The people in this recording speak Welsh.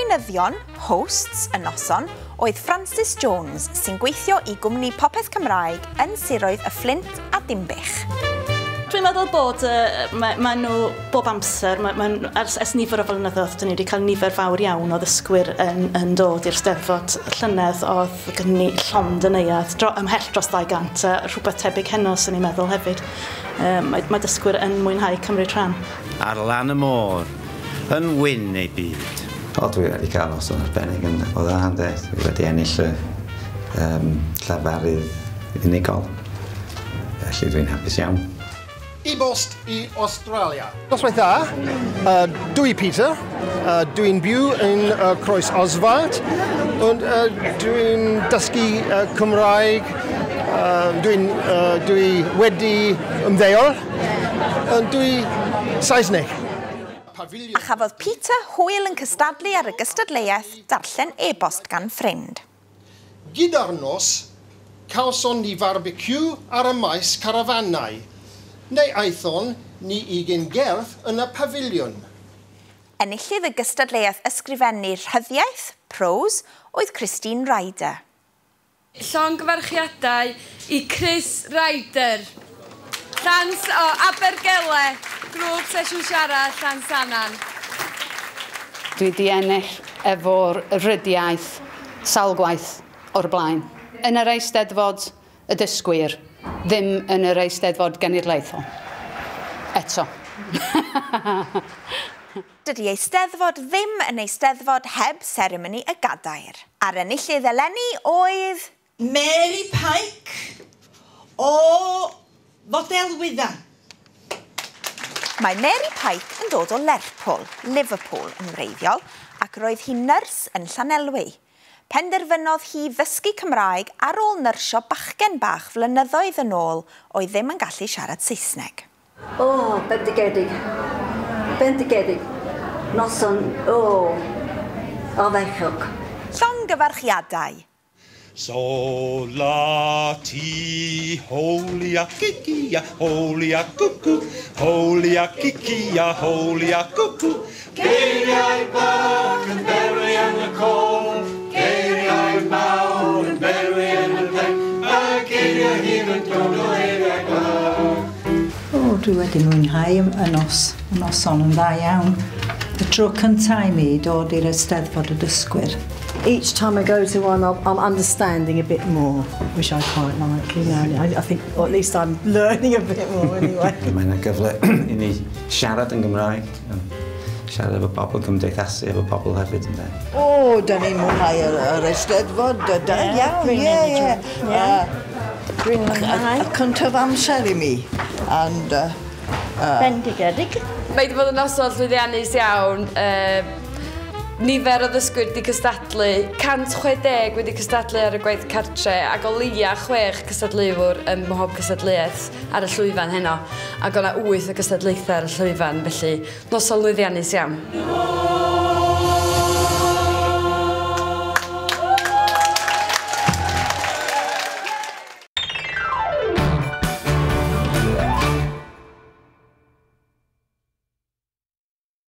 arweinyddion, hosts, y noson, oedd Francis Jones sy'n gweithio i gwmni popeth Cymraeg yn siroedd y Fflint a Dimbych. Dwi'n meddwl bod maen nhw bob amser, ers nifer o flynyddoedd, dyn ni wedi cael nifer fawr iawn o ddysgwyr yn dod i'r Steddfod llynedd oedd gen ni llond yn euad, ymhell dros 200, rhywbeth tebyg heno sy'n ni'n meddwl hefyd. Mae dysgwyr yn mwynhau cymryd rhan. Ar lan y môr, yn wyn ei byd. Dwi wedi cael noson arbennig o dda, ynde. Dwi wedi ennill llafarydd unigol. Felly dwi'n hapus iawn. E-bost i Australia. Noswaith dda, dwi Peter, dwi'n byw yn Croes Oswald, ond dwi'n dysgu Cymraeg, dwi wedi ymddeol, ond dwi Saesneg. A chafodd Peter hwyl yn cystadlu ar y gystadleuaeth darllen e-bost gan ffrind. Gyda'r nos, cawson ni barbecue ar y maes carafannau, neu aethon ni i gerdd yn y pafiliwn. Enillydd y gystadleuaeth ysgrifennu rhyddiaeth, prose, oedd Christine Ryder. Llongyfarchiadau i Chris Ryder. Llans o Abergele, grŵp sesiwn siarad Llansannan. Dwi wedi ennill efo'r rhyddiaeth sawl gwaith o'r blaen. Yn yr Eisteddfod y Dysgwyr, ddim yn yr Eisteddfod Genedlaethol. Eto. Dydy Eisteddfod ddim yn Eisteddfod heb seremoni y gadair. A'r enillydd eleni oedd... Mary Pike o Fodelwyddan. Mae Mary Pike yn dod o Lerpwl, Liverpool yn wreiddiol, ac roedd hi nyrs yn Llanelwy. Penderfynodd hi ddysgu Cymraeg ar ôl nyrsio bachgen bach flynyddoedd yn ôl oedd ddim yn gallu siarad Saesneg. Bendigedig. Bendigedig. Noson, o ddechog. Llongyfarchiadau. So la ti holia kikia, holia cuckoo, holia kikia, holia cuckoo. Geiriau bach yn berwi yn y côl, geiriau mawr yn berwi yn y ddeg, a geiriau hir yn dod o eiriau glawr. Dwi wedi mwynhau y noson yn dda iawn. Y tro cyntaf i mi dod i'r Eisteddfod y Dysgwyr. Each time I go to one, I'm understanding a bit more, which I quite like. You know, I think, or at least I'm learning a bit more anyway. Mae'n gyfle i ni siarad yn Gymraeg, siarad efo pobl cymdeithasu, efo pobl hefyd yn dweud. Da ni'n mwynhau yr Eisteddfod, iawn, ie. Dwi'n mwynhau. Y cyntaf amser i mi. Bendigedig. Mae wedi bod yn noson llwyddiannus iawn. Nifer o ddysgwyr wedi cystadlu, 160 wedi cystadlu ar y gwaith cartre, ac o leia 6 cystadleuwr ym mhob cystadleuaeth ar y llwyfan heno, ac o'na 8 o cystadlaethau ar y llwyfan, felly noson lwyddiannus iawn.